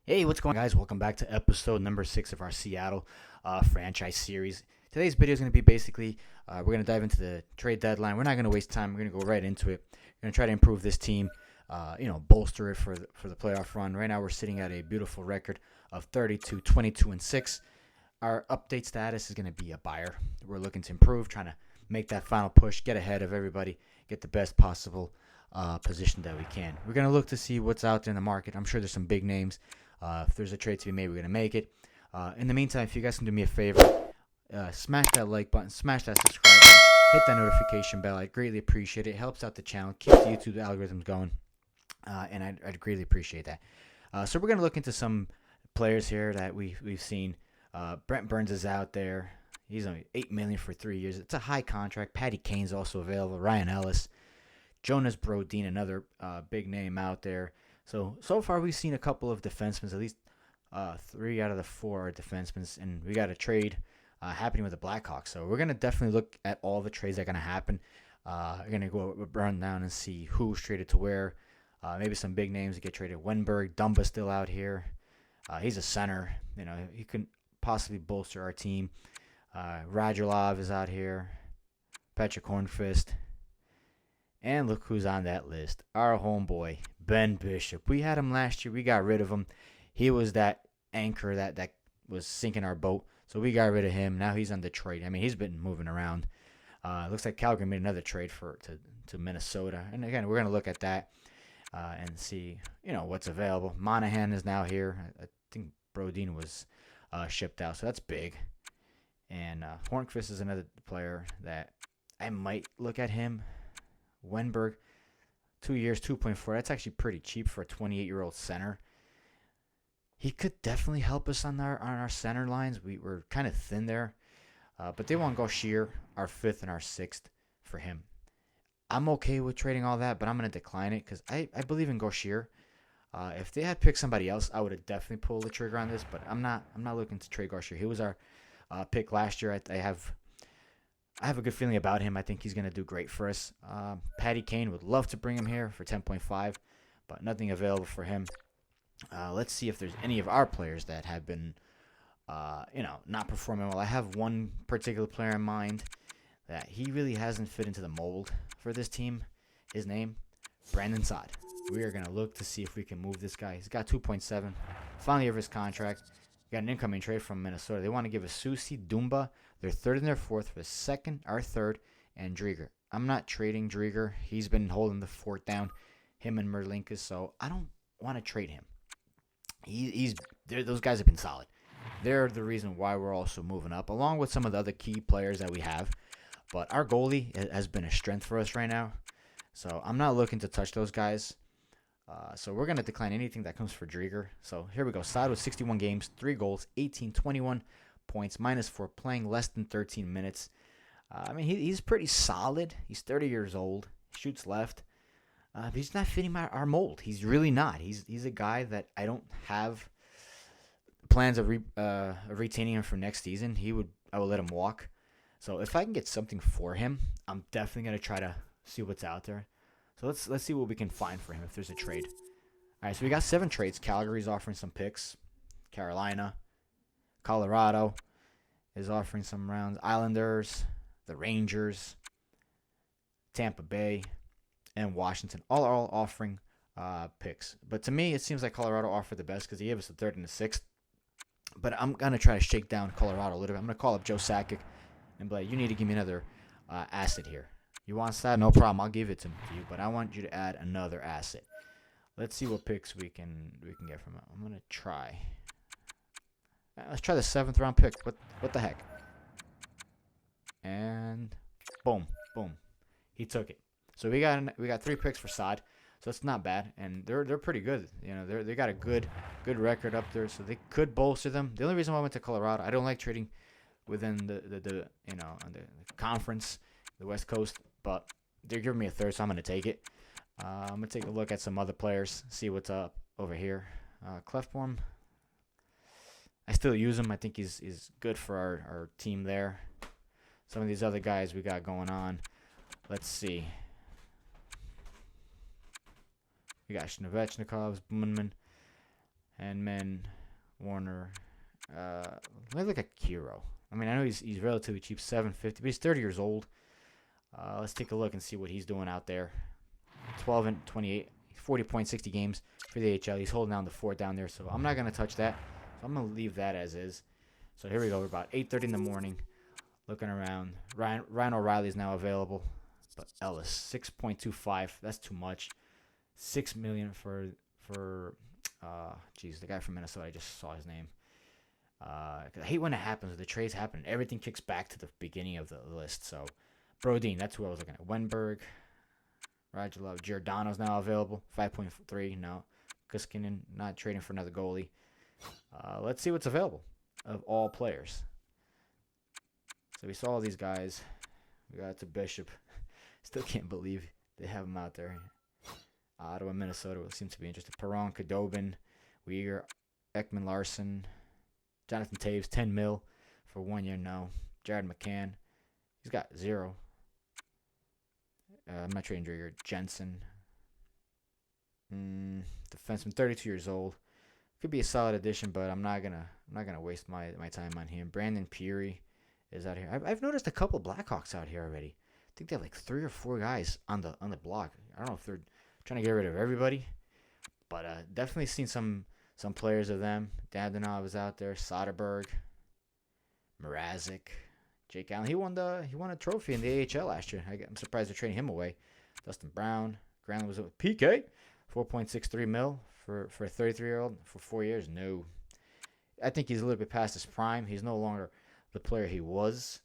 Hey, what's going on, guys? Welcome back to episode number 6 of our Seattle franchise series. Today's video is going to be basically, we're going to dive into the trade deadline. We're not going to waste time. We're going to go right into it. We're going to try to improve this team, bolster it for the playoff run. Right now, we're sitting at a beautiful record of 32, 22, and 6. Our update status is going to be a buyer. We're looking to improve, trying to make that final push, get ahead of everybody, get the best possible position that we can. We're going to look to see what's out there in the market. I'm sure there's some big names. If there's a trade to be made, we're going to make it. In the meantime, if you guys can do me a favor, smash that like button, smash that subscribe button, hit that notification bell. I'd greatly appreciate it. It helps out the channel, keeps the YouTube algorithms going, and I'd greatly appreciate that. So we're going to look into some players here that we've seen. Brent Burns is out there. He's only $8 million for 3 years. It's a high contract. Patty Kane's also available. Ryan Ellis. Jonas Brodin, another big name out there. So far we've seen a couple of defensemen, at least 3 out of the 4 are defensemen, and we got a trade happening with the Blackhawks. So we're going to definitely look at all the trades that are going to happen. We're going to go run down and see who's traded to where. Maybe some big names that get traded. Wenberg, Dumba's still out here. He's a center. He can possibly bolster our team. Radulov is out here. Patrick Hornqvist. And look who's on that list. Our homeboy, Ben Bishop. We had him last year. We got rid of him. He was that anchor that was sinking our boat. So we got rid of him. Now he's on Detroit. I mean, he's been moving around. Looks like Calgary made another trade to Minnesota. And again, we're going to look at that and see, what's available. Monahan is now here. I think Brodin was shipped out. So that's big. And Hornqvist is another player that I might look at him. Wenberg, 2 years, 2.4. That's actually pretty cheap for a 28-year-old center. He could definitely help us on our center lines. We're kind of thin there. But they want Gaucher, our 5th and our 6th for him. I'm okay with trading all that, but I'm going to decline it because I believe in Gaucher. If they had picked somebody else, I would have definitely pulled the trigger on this, but I'm not looking to trade Gaucher. He was our pick last year. I have a good feeling about him. I think he's going to do great for us. Patty Kane would love to bring him here for 10.5, but nothing available for him. Let's see if there's any of our players that have been, not performing well. I have one particular player in mind that he really hasn't fit into the mold for this team. His name, Brandon Saad. We are going to look to see if we can move this guy. He's got 2.7, final year of his contract. We got an incoming trade from Minnesota. They want to give us Susi, Dumba, their 3rd and their 4th for our 3rd, and Drieger. I'm not trading Drieger. He's been holding the fort down, him and Merlinkus, so I don't want to trade him. Those guys have been solid. They're the reason why we're also moving up, along with some of the other key players that we have. But our goalie has been a strength for us right now, so I'm not looking to touch those guys. So we're going to decline anything that comes for Drieger. So here we go. Saad with 61 games, 3 goals, 21 points, -4, playing less than 13 minutes. He's pretty solid. He's 30 years old. Shoots left. But he's not fitting our mold. He's really not. He's a guy that I don't have plans of retaining him for next season. I will let him walk. So if I can get something for him, I'm definitely going to try to see what's out there. So let's see what we can find for him if there's a trade. All right, so we got 7 trades. Calgary's offering some picks. Carolina, Colorado is offering some rounds. Islanders, the Rangers, Tampa Bay, and Washington all are offering picks. But to me, it seems like Colorado offered the best because he gave us the 3rd and the 6th. But I'm going to try to shake down Colorado a little bit. I'm going to call up Joe Sakic and be like, you need to give me another asset here. You want that? No problem. I'll give it to you, but I want you to add another asset. Let's see what picks we can get from it. I'm gonna try. Let's try the 7th round pick. What the heck? And boom. He took it. So we got 3 picks for Saad. So it's not bad, and they're pretty good. They got a good record up there, so they could bolster them. The only reason why I went to Colorado, I don't like trading within the conference, the West Coast. But they're giving me a 3rd, so I'm going to take it. I'm going to take a look at some other players, see what's up over here. Clefbaum, I still use him. I think he's good for our team there. Some of these other guys we got going on. Let's see. We got Shnevechnikovs, Boonman. Henman, Warner. Let's look at Kiro. I mean, I know he's relatively cheap, 750, but he's 30 years old. Let's take a look and see what he's doing out there. 12 and 28, 40.60 games for the AHL. He's holding down the fort down there, so I'm not going to touch that. So I'm going to leave that as is. So here we go. We're about 8:30 in the morning. Looking around. Ryan O'Reilly is now available. But Ellis, 6.25. That's too much. $6 million for the guy from Minnesota. I just saw his name. I hate when it happens. The trades happen. Everything kicks back to the beginning of the list. So Brodin, that's who I was looking at. Wenberg, Radulov, Giordano's now available. 5.3. No. Kuskinen, not trading for another goalie. Let's see what's available of all players. So we saw all these guys. We got to Bishop. Still can't believe they have him out there. Ottawa, Minnesota seems to be interested. Perron, Khudobin, Uyghur, Ekman Larson, Jonathan Taves, 10 mil for 1 year. No. Jared McCann, he's got 0. I'm not trading Drieger. Jensen, defenseman, 32 years old. Could be a solid addition, but I'm not gonna waste my time on him. Brandon Peary is out here. I've noticed a couple Blackhawks out here already. I think they have like 3 or 4 guys on the block. I don't know if they're trying to get rid of everybody, but definitely seen some players of them. Dadonov was out there. Soderberg, Mrazek, Jake Allen. He won a trophy in the AHL last year. I'm surprised they're trading him away. Dustin Brown. Granlund was with PK. 4.63 mil for a 33-year-old for 4 years. No, I think he's a little bit past his prime. He's no longer the player he was.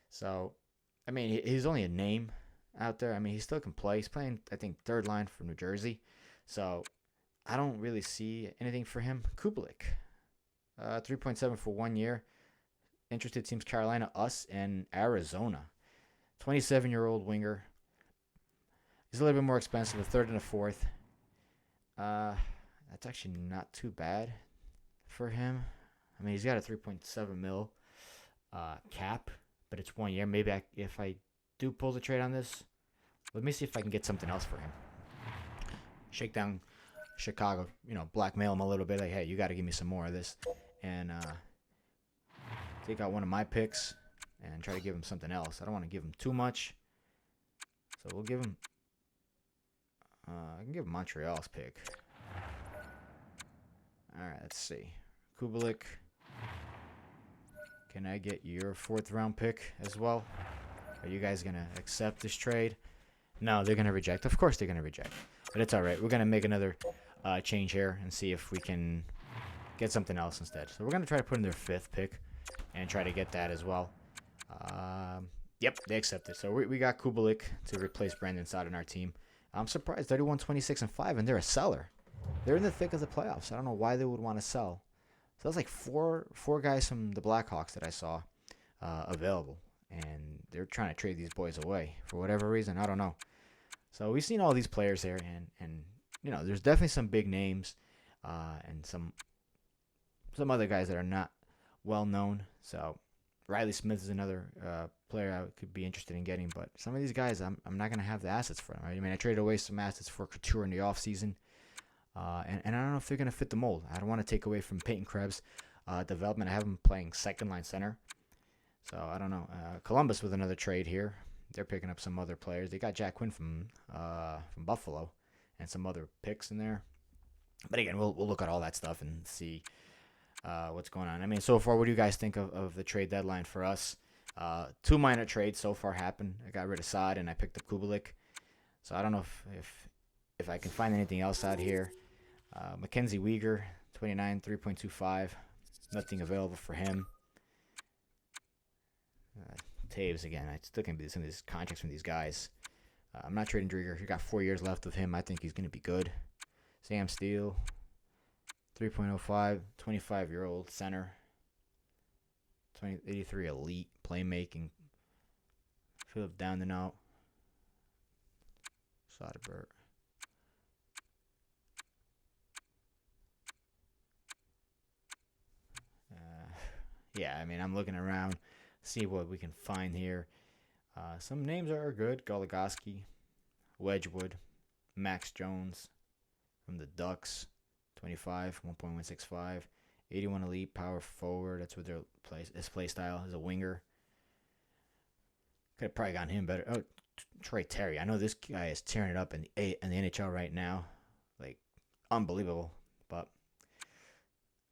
So, I mean, he's only a name out there. I mean, he still can play. He's playing, I think, third line for New Jersey. So, I don't really see anything for him. Kubalik, 3.7 for 1 year. Interested teams Carolina, us, and Arizona. 27-year-old winger. He's a little bit more expensive, a third and a fourth. That's actually not too bad for him. I mean, he's got a 3.7 mil cap, but it's 1 year. Maybe if I do pull the trade on this, let me see if I can get something else for him. Shake down Chicago, blackmail him a little bit. Like, hey, you got to give me some more of this. And take out one of my picks and try to give him something else. I don't want to give him too much. So we'll give him... I can give him Montreal's pick. Alright, let's see. Kubalik. Can I get your 4th round pick as well? Are you guys going to accept this trade? No, they're going to reject. Of course they're going to reject. But it's alright. We're going to make another change here and see if we can get something else instead. So we're going to try to put in their 5th pick and try to get that as well. Yep, they accepted. So we got Kubalik to replace Brandon Saad in our team. I'm surprised. 31, 26, and 5, and they're a seller. They're in the thick of the playoffs. I don't know why they would want to sell. So that's like four guys from the Blackhawks that I saw available, and they're trying to trade these boys away for whatever reason. I don't know. So we've seen all these players there, and there's definitely some big names and some other guys that are not well known. So Riley Smith is another player I could be interested in getting, but some of these guys I'm not going to have the assets for them. Right? I mean, I traded away some assets for Couture in the offseason, and I don't know if they're going to fit the mold. I don't want to take away from Peyton Krebs' development. I have him playing second-line center, so I don't know. Columbus with another trade here. They're picking up some other players. They got Jack Quinn from Buffalo and some other picks in there. But again, we'll look at all that stuff and see what's going on. I mean, so far, what do you guys think of the trade deadline for us? 2 minor trades so far happened. I got rid of Saad and I picked up Kubalik. So I don't know if I can find anything else out here. Mackenzie Weegar, 29, 3.25. Nothing available for him. Taves again. I still can be some of these contracts from these guys. I'm not trading Drieger. He got 4 years left of him. I think he's going to be good. Sam Steele, 3.05, 25-year-old center. 83 elite playmaking. Philip Downdenau. Soderberg. Yeah, I mean, I'm looking around, see what we can find here. Some names are good. Goligoski, Wedgwood, Max Jones from the Ducks, 25, 1.165. 81 elite, power forward. That's what his play style is, a winger. Could have probably gotten him better. Oh, Troy Terry. I know this guy is tearing it up in the NHL right now. Like, unbelievable. But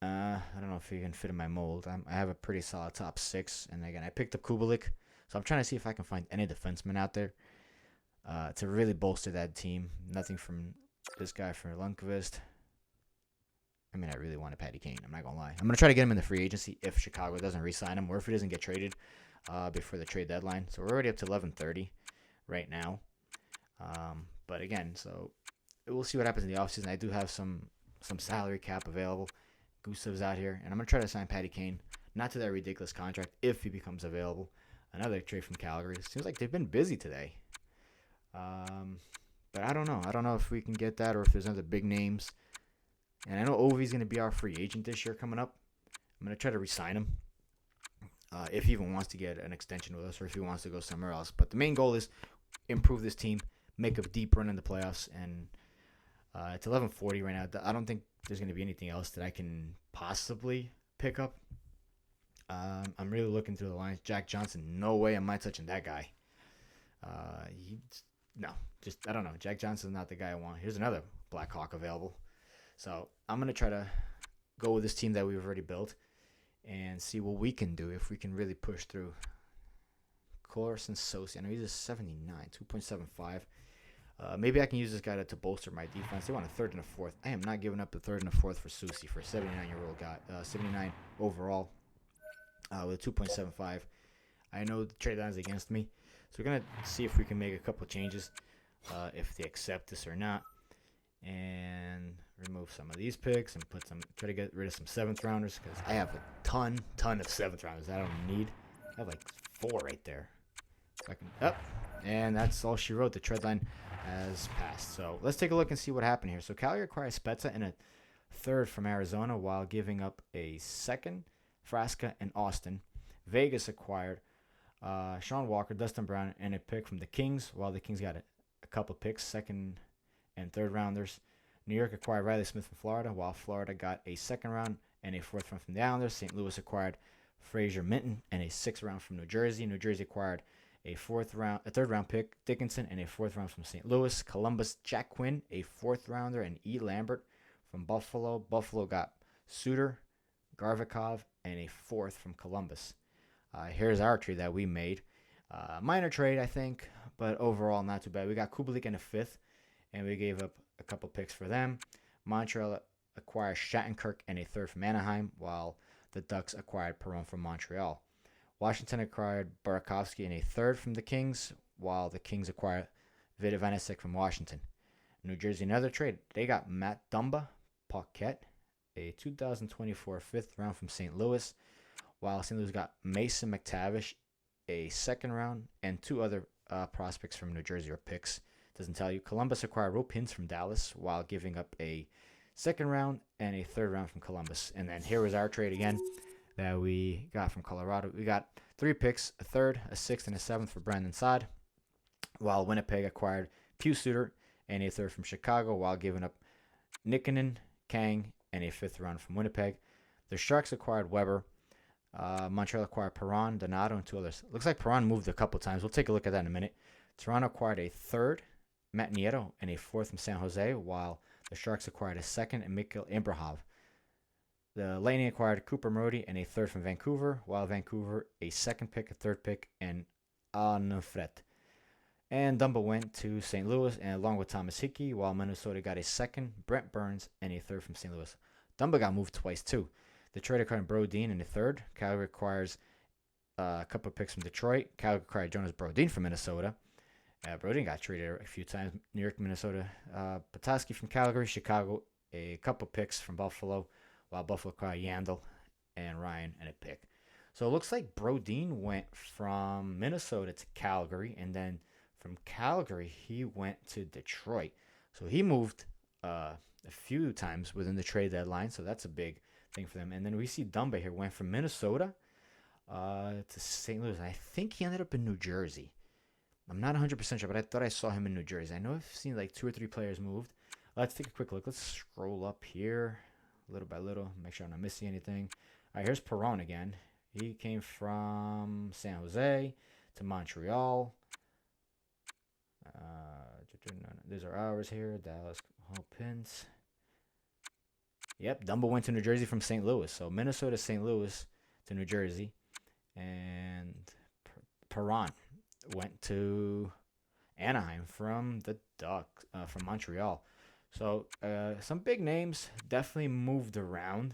I don't know if he can fit in my mold. I have a pretty solid top 6. And again, I picked up Kubalik. So I'm trying to see if I can find any defensemen out there to really bolster that team. Nothing from this guy for Lundqvist. I mean, I really wanted Patty Kane. I'm not going to lie. I'm going to try to get him in the free agency if Chicago doesn't re-sign him or if he doesn't get traded before the trade deadline. So we're already up to 11:30 right now. But again, so we'll see what happens in the offseason. I do have some salary cap available. Gustaf's out here. And I'm going to try to sign Patty Kane. Not to that ridiculous contract if he becomes available. Another trade from Calgary. It seems like they've been busy today. But I don't know. I don't know if we can get that or if there's other big names. And I know Ovi's going to be our free agent this year coming up. I'm going to try to re-sign him if he even wants to get an extension with us or if he wants to go somewhere else. But the main goal is improve this team, make a deep run in the playoffs. And it's 11:40 right now. I don't think there's going to be anything else that I can possibly pick up. I'm really looking through the lines. Jack Johnson, no way am I touching that guy. I don't know. Jack Johnson's not the guy I want. Here's another Blackhawk available. So I'm going to try to go with this team that we've already built and see what we can do if we can really push through. Corson Sosi. I know he's a 79, 2.75. Maybe I can use this guy to bolster my defense. They want a third and a fourth. I am not giving up the third and a fourth for Susi for a 79-year-old guy. 79 overall with a 2.75. I know the trade line is against me. So we're going to see if we can make a couple changes, if they accept this or not. And remove some of these picks and try to get rid of some 7th rounders because I have a ton of 7th rounders I don't need. I have like 4 right there. So I can and that's all she wrote. The trade line has passed. So let's take a look and see what happened here. So Calgary acquired Spezza and a 3rd from Arizona while giving up a 2nd, Frasca and Austin. Vegas acquired Sean Walker, Dustin Brown, and a pick from the Kings while the Kings got a couple picks, 2nd and 3rd rounders. New York acquired Riley Smith from Florida, while Florida got a 2nd round and a 4th round from the Islanders. St. Louis acquired Fraser Minton and a 6th round from New Jersey. New Jersey acquired a 3rd round pick, Dickinson, and a 4th round from St. Louis. Columbus, Jack Quinn, a 4th rounder, and E. Lambert from Buffalo. Buffalo got Suter, Garvikov, and a 4th from Columbus. Here's our trade that we made. Minor trade, I think, but overall not too bad. We got Kubalik in a 5th, and we gave up a couple picks for them. Montreal acquired Shattenkirk and a 3rd from Anaheim, while the Ducks acquired Perron from Montreal. Washington acquired Burakovsky and a 3rd from the Kings, while the Kings acquired Vida Vanecek from Washington. New Jersey, another trade. They got Matt Dumba, Paquette, a 2024 5th round from St. Louis, while St. Louis got Mason McTavish, a 2nd round, and 2 other prospects from New Jersey or picks. Doesn't tell you. Columbus acquired Rope Hintz from Dallas while giving up a 2nd round and a 3rd round from Columbus. And then here was our trade again that we got from Colorado. We got 3 picks, a 3rd, a 6th, and a 7th for Brandon Saad, while Winnipeg acquired Pew Suter and a 3rd from Chicago while giving up Nikkinen, Kang, and a 5th round from Winnipeg. The Sharks acquired Weber. Montreal acquired Perron, Donato, and 2 others. Looks like Perron moved a couple times. We'll take a look at that in a minute. Toronto acquired a 3rd, Matt Nieto, and a 4th from San Jose, while the Sharks acquired a 2nd and Mikhail Imbrahov. The Lightning acquired Cooper Marody and a 3rd from Vancouver, while Vancouver a 2nd pick, a 3rd pick, and Annefret. And Dumba went to St. Louis, and along with Thomas Hickey, while Minnesota got a 2nd, Brent Burns, and a 3rd from St. Louis. Dumba got moved twice, too. The trade acquired Brodin in the 3rd. Calgary acquires a couple of picks from Detroit. Calgary acquired Jonas Brodin from Minnesota. Brodin got traded a few times. New York, Minnesota. Petoskey from Calgary. Chicago, a couple picks from Buffalo, while Buffalo acquired Yandel and Ryan and a pick. So it looks like Brodin went from Minnesota to Calgary, and then from Calgary he went to Detroit. So he moved a few times within the trade deadline, so that's a big thing for them. And then we see Dumba here went from Minnesota to St. Louis. I think he ended up in New Jersey. I'm not 100% sure, but I thought I saw him in New Jersey. I know I've seen like 2 or 3 players moved. Let's take a quick look. Let's scroll up here little by little, make sure I'm not missing anything. All right, here's Perron again. He came from San Jose to Montreal. These are ours here. Dallas Pins. Yep, Dumbo went to New Jersey from St. Louis. So Minnesota, St. Louis to New Jersey. And Perron went to Anaheim from the Ducks, from Montreal. So some big names definitely moved around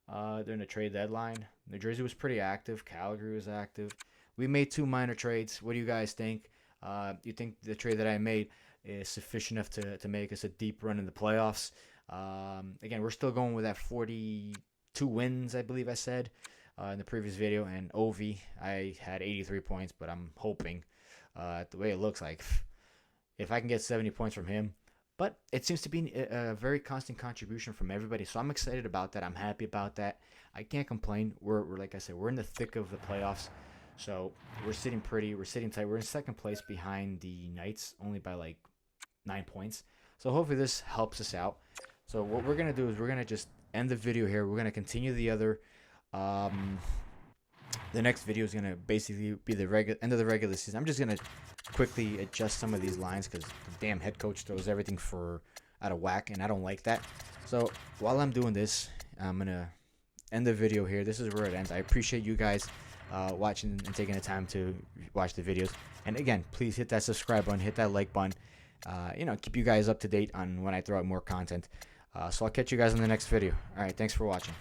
during the trade deadline. New Jersey was pretty active. Calgary was active. We made 2 minor trades. What do you guys think? You think the trade that I made is sufficient enough to make us a deep run in the playoffs? Again, we're still going with that 42 wins, I believe I said in the previous video. And Ovi, I had 83 points, but I'm hoping, the way it looks like, if I can get 70 points from him. But it seems to be a very constant contribution from everybody, so I'm excited about that. I'm happy about that. I can't complain. We're like I said, we're in the thick of the playoffs, so we're sitting pretty. We're sitting tight. We're in second place behind the Knights, only by like 9 points. So hopefully this helps us out. So what we're gonna do is we're gonna just end the video here. We're gonna continue the other. The next video is gonna basically be the end of the regular season. I'm just gonna quickly adjust some of these lines because the damn head coach throws everything out of whack, and I don't like that. So while I'm doing this, I'm gonna end the video here. This is where it ends. I appreciate you guys watching and taking the time to watch the videos. And again, please hit that subscribe button, hit that like button. Keep you guys up to date on when I throw out more content. So I'll catch you guys in the next video. All right, thanks for watching.